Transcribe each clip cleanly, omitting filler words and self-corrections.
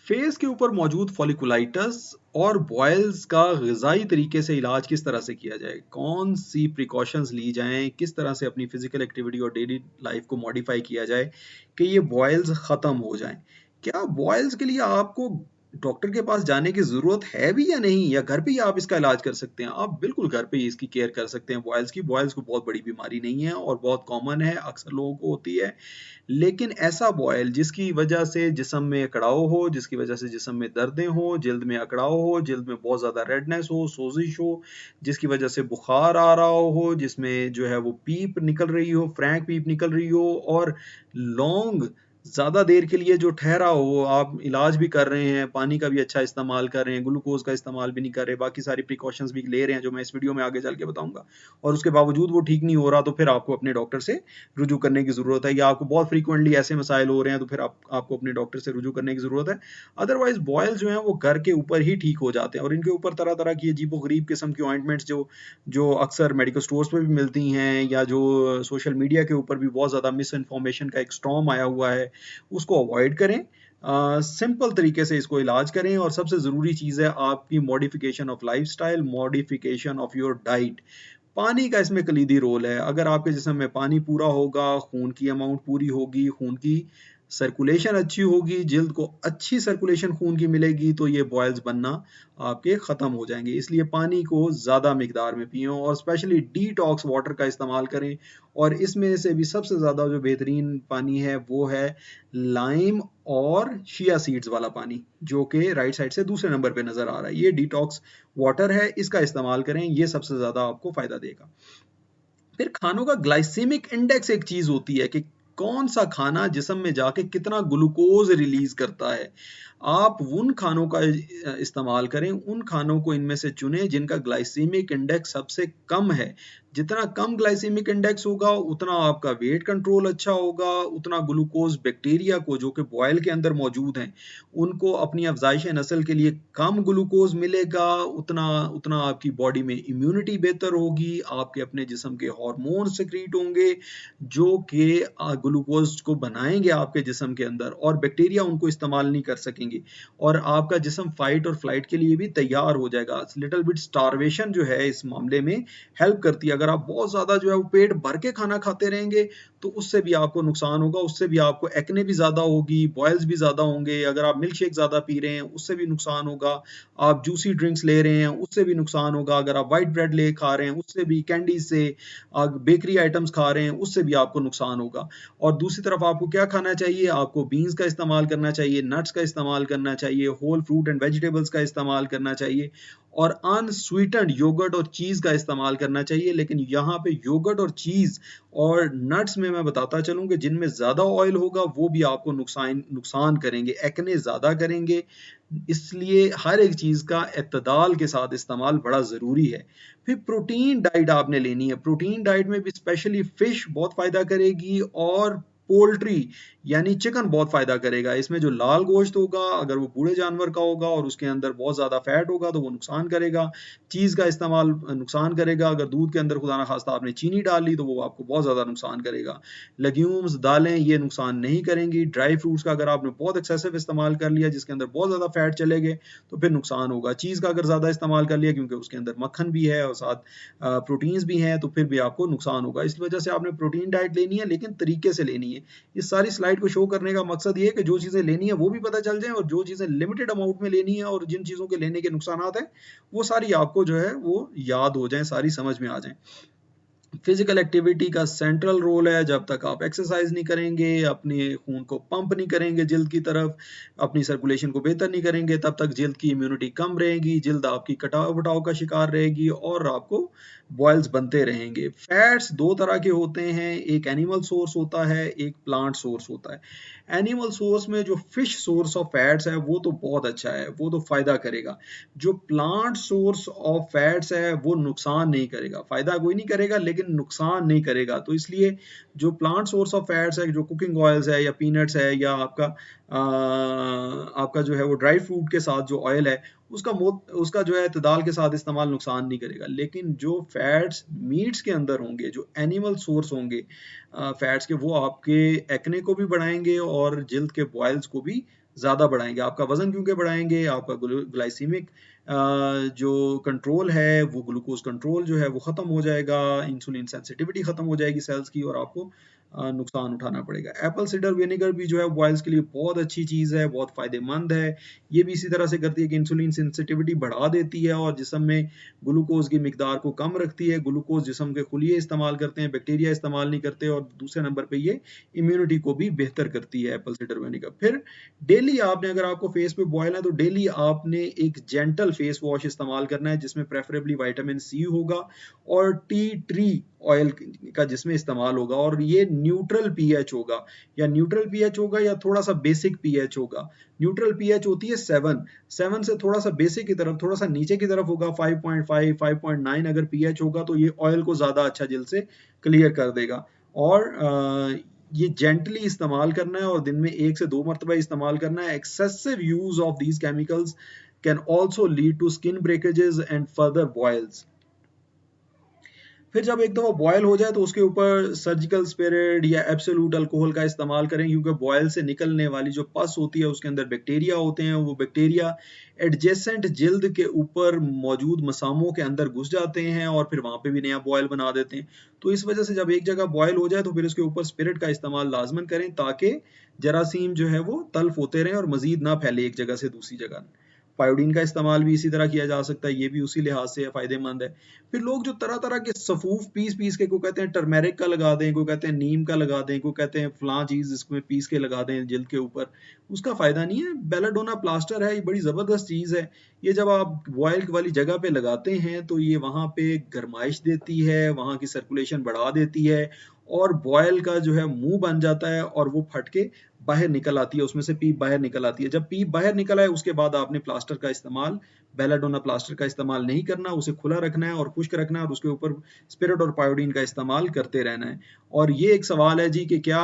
Face के ऊपर मौजूद फॉलिकुलाइटिस और बॉयल्स का ग़िज़ाई तरीके से इलाज किस तरह से किया जाए? कौन सी प्रिकॉशंस ली जाएँ? किस तरह से अपनी फिज़िकल एक्टिविटी और डेली लाइफ़ को मॉडिफ़ाई किया जाए कि ये बॉयल्स ख़त्म हो जाएँ? क्या बॉयल्स के लिए आपको डॉक्टर के पास जाने की ज़रूरत है भी या नहीं? या घर पे ही आप इसका इलाज कर सकते हैं? आप बिल्कुल घर पे ही इसकी केयर कर सकते हैं बॉयल्स की। बॉयल्स कोई बहुत बड़ी बीमारी नहीं है और बहुत कॉमन है, अक्सर लोगों को होती है। लेकिन ऐसा बॉयल जिसकी वजह से जिस्म में अकड़ाव हो, जिसकी वजह से जिस्म में दर्दें हों, जिल्द में अकड़ाव हो, जिल्द में बहुत ज़्यादा रेडनेस हो, सोज़िश हो, जिसकी वजह से बुखार आ रहा हो, जिसमें जो है वो पीप निकल रही हो, फ्रैंक पीप निकल रही हो और लॉन्ग ज़्यादा देर के लिए जो ठहरा हो, आप इलाज भी कर रहे हैं, पानी का भी अच्छा इस्तेमाल कर रहे हैं, ग्लूकोज़ का इस्तेमाल भी नहीं कर रहे, बाकी सारी प्रिकॉशंस भी ले रहे हैं, जो मैं इस वीडियो में आगे चल के बताऊँगा और उसके बावजूद वो ठीक नहीं हो रहा, तो फिर आपको अपने डॉक्टर से रुजू करने की ज़रूरत है या आपको बहुत फ्रीक्वेंटली ऐसे मसाइल हो रहे हैं तो फिर आपको अपने डॉक्टर से रुजू करने की ज़रूरत है। अदरवाइज़ बॉयल जो हैं वो घर के ऊपर ही ठीक हो जाते हैं और इनके ऊपर तरह-तरह की अजीबो-गरीब किस्म की ऑइंटमेंट्स जो जो अक्सर मेडिकल स्टोर्स पे भी मिलती हैं या जो सोशल मीडिया के ऊपर भी बहुत ज़्यादा मिस इन्फॉर्मेशन का एक स्टॉर्म आया हुआ है, उसको अवॉइड करें। सिंपल तरीके से इसको इलाज करें और सबसे ज़रूरी चीज़ है आपकी modification of lifestyle, modification of your diet. पानी का इसमें कलीदी रोल है। अगर आपके जिस्म में पानी पूरा होगा, खून की अमाउंट पूरी होगी, खून की सर्कुलेशन अच्छी होगी, जिल्द को अच्छी सर्कुलेशन खून की मिलेगी, तो ये बॉयल्स बनना आपके ख़त्म हो जाएँगे। इसलिए पानी को ज़्यादा मिकदार में पिएँ और स्पेशली डिटॉक्स वाटर का इस्तेमाल करें और इसमें से भी सबसे ज़्यादा जो बेहतरीन पानी है, वो है लाइम और चिया सीड्स वाला पानी, जो कि राइट साइड से दूसरे नंबर पे नज़र आ रहा है। ये डिटॉक्स वाटर है, इसका इस्तेमाल करें, ये सबसे ज़्यादा आपको फ़ायदा देगा। फिर खानों का ग्लाइसेमिक इंडेक्स एक चीज़ होती है कि कौन-सा खाना जिस्म में जाके कितना ग्लूकोज़ रिलीज़ करता है। आप उन खानों का इस्तेमाल करें, उन खानों को इनमें से चुनें जिनका ग्लाइसेमिक इंडेक्स सबसे कम है। जितना कम ग्लाइसेमिक इंडेक्स होगा, उतना आपका वेट कंट्रोल अच्छा होगा, उतना ग्लूकोज़ बैक्टीरिया को जो कि बॉयल के अंदर मौजूद हैं, उनको अपनी अफ़ज़ाइश नस्ल के लिए कम ग्लूकोज़ मिलेगा, उतना उतना आपकी बॉडी में इम्यूनिटी बेहतर होगी, आपके अपने जिस्म के हार्मोन सिक्रीट होंगे, जो कि ग्लूकोज़ को बनाएँगे आपके जिस्म के अंदर और बैक्टीरिया उनको इस्तेमाल नहीं कर सकेंगे और आपका जिस्म फ़ाइट और फ़्लाइट के लिए भी तैयार हो जाएगा। लिटिल बिट स्टार्वेशन जो है इस मामले में हेल्प करती है। अगर आप बहुत ज़्यादा जो है वो पेट भर के खाना खाते रहेंगे, तो उससे भी आपको नुकसान होगा, उससे भी आपको एक्ने भी ज़्यादा होगी, बॉयल्स भी ज़्यादा होंगे। अगर आप मिल्क शेक ज़्यादा पी रहे हैं, उससे भी नुकसान होगा। आप जूसी ड्रिंक्स ले रहे हैं, उससे भी नुकसान होगा। अगर आप व्हाइट ब्रेड खा रहे हैं, उससे भी कैंडीज़ से बेकरी आइटम्स खा रहे हैं, उससे भी आपको नुकसान होगा। और दूसरी तरफ आपको क्या खाना चाहिए? आपको बीन्स का इस्तेमाल करना चाहिए, नट्स का इस्तेमाल करना चाहिए, होल फ्रूट एंड वेजिटेबल्स का इस्तेमाल करना चाहिए और अनस्वीटेंड योगर्ट और चीज़ का इस्तेमाल करना चाहिए। लेकिन यहाँ पे योगर्ट और चीज़ और नट्स में मैं बताता चलूँ कि जिनमें ज़्यादा ऑयल होगा, वो भी आपको नुकसान करेंगे, एक्ने ज़्यादा करेंगे। इसलिए हर एक चीज़ का एतदाल के साथ इस्तेमाल बड़ा ज़रूरी है। फिर प्रोटीन डाइट आपने लेनी है। प्रोटीन डाइट में भी स्पेशली फ़िश बहुत फ़ायदा करेगी और पोल्ट्री यानी चिकन बहुत फ़ायदा करेगा। इसमें जो लाल गोश्त होगा, अगर वो बूढ़े जानवर का होगा और उसके अंदर बहुत ज़्यादा फैट होगा, तो वो नुकसान करेगा। चीज़ का इस्तेमाल नुकसान करेगा। अगर दूध के अंदर खुदा ना ख़ास्ता आपने चीनी डाल ली, तो वो आपको बहुत ज़्यादा नुकसान करेगा। लेग्यूम्स, दालें ये नुकसान नहीं करेंगी। ड्राई फ्रूट्स का अगर आपने बहुत एक्सेसिव इस्तेमाल कर लिया, जिसके अंदर बहुत ज़्यादा फैट चले गए, तो फिर नुकसान होगा। चीज़ का अगर ज़्यादा इस्तेमाल कर लिया, क्योंकि उसके अंदर मक्खन भी है और साथ प्रोटीन्स भी हैं, तो फिर भी आपको नुकसान होगा। इस वजह से आपने प्रोटीन डाइट लेनी है, लेकिन तरीके से लेनी है। इस सारी स्लाइड को शो करने का मकसद ये है कि जो चीज़ें लेनी है वो भी पता चल जाए और जो चीज़ें लिमिटेड अमाउंट में लेनी है और जिन चीज़ों के लेने के नुकसानात हैं, वो सारी आपको जो है वो याद हो जाएँ, सारी समझ में आ जाएँ। फिजिकल एक्टिविटी का सेंट्रल रोल है। जब तक आप एक्सरसाइज नहीं करेंगे, अपने खून को पंप नहीं करेंगे जिल्द की तरफ, अपनी सर्कुलेशन को बेहतर नहीं करेंगे, तब तक जिल्द की इम्यूनिटी कम रहेगी, जिल्द आपकी कटाव-वटाव का शिकार रहेगी और आपको बॉयल्स बनते रहेंगे। फैट्स 2 तरह के होते हैं, एक एनिमल सोर्स होता है, एक प्लांट सोर्स होता है। एनिमल सोर्स में जो फिश सोर्स ऑफ फैट्स है, वो तो बहुत अच्छा है, वो तो फ़ायदा करेगा। जो प्लांट सोर्स ऑफ फैट्स है, वो नुकसान नहीं करेगा। फ़ायदा कोई नहीं करेगा, लेकिन नुकसान नहीं करेगा। तो इसलिए जो प्लांट सोर्स ऑफ फैट्स है, जो कुकिंग ऑयल्स है या पीनट्स है या आपका जो है वो ड्राई फ्रूट के साथ जो ऑयल है, उसका जो है इत्तेदाल के साथ इस्तेमाल नुकसान नहीं करेगा। लेकिन जो फैट्स मीट्स के अंदर होंगे, जो एनिमल सोर्स होंगे फैट्स के, वो आपके एक्ने को भी बढ़ाएँगे और जिल्द के बॉयल्स को भी ज़्यादा बढ़ाएंगे। आपका वजन क्योंकि बढ़ाएंगे, आपका ग्लाइसीमिक जो कंट्रोल है, वो ग्लूकोज कंट्रोल जो है वो ख़त्म हो जाएगा, इंसुलिन सेंसिटिविटी ख़त्म हो जाएगी सेल्स की, और आपको नुकसान उठाना पड़ेगा। एप्पल साइडर विनेगर भी जो है बॉयल्स के लिए बहुत अच्छी चीज़ है, बहुत फ़ायदेमंद है। ये भी इसी तरह से करती है कि इंसुलिन सेंसिटिविटी बढ़ा देती है और जिस्म में ग्लूकोज की मिकदार को कम रखती है। ग्लूकोज जिस्म के खुलिये इस्तेमाल करते हैं, बैक्टीरिया इस्तेमाल नहीं करते, और दूसरे नंबर पे ये इम्यूनिटी को भी बेहतर करती है एप्पल साइडर विनेगर। फिर डेली आपने, अगर आपको फेस पे बॉयल है तो डेली आपने एक जेंटल फेस वॉश इस्तेमाल करना है जिसमें प्रेफरेबली विटामिन सी होगा और टी ट्री ऑयल का जिसमें इस्तेमाल होगा, और ये न्यूट्रल पीएच होगा, या न्यूट्रल पीएच होगा या थोड़ा सा बेसिक पीएच होगा। न्यूट्रल पीएच होती है 7 से थोड़ा सा बेसिक की तरफ, थोड़ा सा नीचे की तरफ होगा 5.5 5.9 अगर पीएच होगा तो ये ऑयल को ज्यादा अच्छा जल्द से क्लियर कर देगा। और ये जेंटली इस्तेमाल करना है और दिन में 1 से 2 मरतबा इस्तेमाल करना है। Excessive use of these chemicals can also lead to skin breakages and further boils. फिर जब एक दफ़ा बॉयल हो जाए तो उसके ऊपर सर्जिकल स्पिरिट या एब्सोल्यूट अल्कोहल का इस्तेमाल करें, क्योंकि बॉयल से निकलने वाली जो पस होती है उसके अंदर बैक्टीरिया होते हैं। वो बैक्टीरिया एडजेसेंट जिल्द के ऊपर मौजूद मसामों के अंदर घुस जाते हैं और फिर वहाँ पे भी नया बॉयल बना देते हैं। तो इस वजह से जब एक जगह बॉयल हो जाए तो फिर उसके ऊपर स्पिरिट का इस्तेमाल लाजमन करें, ताकि जरासीम जो है वो तल्फ होते रहें और मजीद ना फैले एक जगह से दूसरी जगह। पायोडीन का इस्तेमाल भी इसी तरह किया जा सकता है, ये भी उसी लिहाज से फ़ायदेमंद है। फिर लोग जो तरह-तरह के सफ़ूफ पीस-पीस के, कोई कहते हैं टर्मेरिक का लगा दें, कोई कहते हैं नीम का लगा दें, कोई कहते हैं फलां चीज़ इसमें पीस के लगा दें जिल्द के ऊपर, उसका फ़ायदा नहीं है। बेलाडोना प्लास्टर है, ये बड़ी ज़बरदस्त चीज़ है। ये जब आप बॉयल वाली जगह पे लगाते हैं तो ये वहाँ पे गर्माइश देती है, वहाँ की सर्कुलेशन बढ़ा देती है, और बॉयल का जो है मुँह बन जाता है और वो फट के बाहर निकल आती है, उसमें से पीप बाहर निकल आती है। जब पीप बाहर निकल आए उसके बाद आपने प्लास्टर का इस्तेमाल, बेलाडोना प्लास्टर का इस्तेमाल नहीं करना, उसे खुला रखना है और खुश्क रखना है और उसके ऊपर स्पिरिट और पायोडीन का इस्तेमाल करते रहना है। और ये एक सवाल है जी कि क्या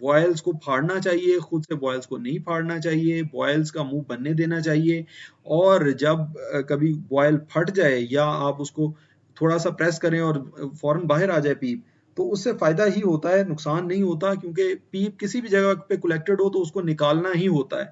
बॉयल्स को फाड़ना चाहिए? खुद से बॉयल्स को नहीं फाड़ना चाहिए, बॉयल्स का मुँह बनने देना चाहिए, और जब कभी बॉयल फट जाए या आप उसको थोड़ा-सा प्रेस करें और फ़ौरन बाहर आ जाए पीप, तो उससे फ़ायदा ही होता है, नुकसान नहीं होता, क्योंकि पीप किसी भी जगह पे कलेक्टेड हो तो उसको निकालना ही होता है।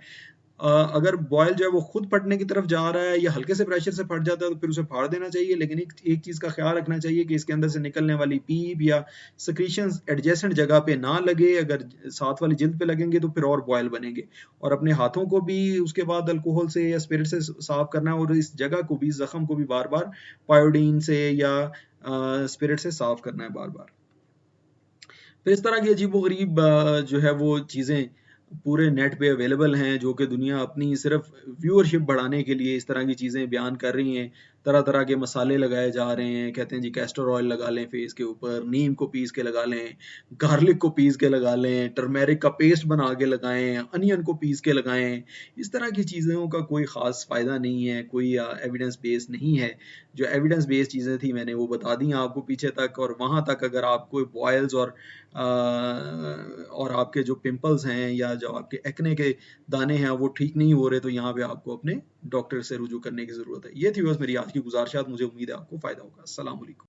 अगर बॉयल जो है वो खुद फटने की तरफ जा रहा है या हल्के से प्रेशर से फट जाता है तो फिर उसे फाड़ देना चाहिए, लेकिन एक एक चीज़ का ख्याल रखना चाहिए कि इसके अंदर से निकलने वाली पीप या सेक्रीशंस एडजेसेंट जगह पे ना लगे। अगर साथ वाली जिल्द पे लगेंगे तो फिर और बॉयल बनेंगे। और अपने हाथों को भी उसके बाद अल्कोहल से या स्पिरिट से साफ करना है, और इस जगह को भी, ज़ख्म को भी बार-बार पायोडीन से या स्पिरिट से साफ करना है बार-बार। तो इस तरह की अजीबो-गरीब जो है वो चीज़ें पूरे नेट पे अवेलेबल हैं, जो कि दुनिया अपनी सिर्फ व्यूअरशिप बढ़ाने के लिए इस तरह की चीज़ें बयान कर रही हैं। तरह-तरह के मसाले लगाए जा रहे हैं, कहते हैं जी कैस्टर ऑयल लगा लें फेस के ऊपर, नीम को पीस के लगा लें, गार्लिक को पीस के लगा लें, टर्मेरिक का पेस्ट बना के लगाएँ, अनियन को पीस के लगाएँ। इस तरह की चीज़ों का कोई ख़ास फ़ायदा नहीं है, कोई एविडेंस बेस नहीं है। जो एविडेंस बेस्ड चीज़ें थी मैंने वो बता दी आपको पीछे तक, और वहाँ तक अगर आपको बॉयल्स और आपके जो पिंपल्स हैं या जो आपके एक्ने के दाने हैं वो ठीक नहीं हो रहे, तो यहाँ पे आपको अपने डॉक्टर से रुजू करने की ज़रूरत है। ये थी बस मेरी आज की गुज़ारिशात, मुझे उम्मीद है आपको फ़ायदा होगा। अस्सलाम वालेकुम।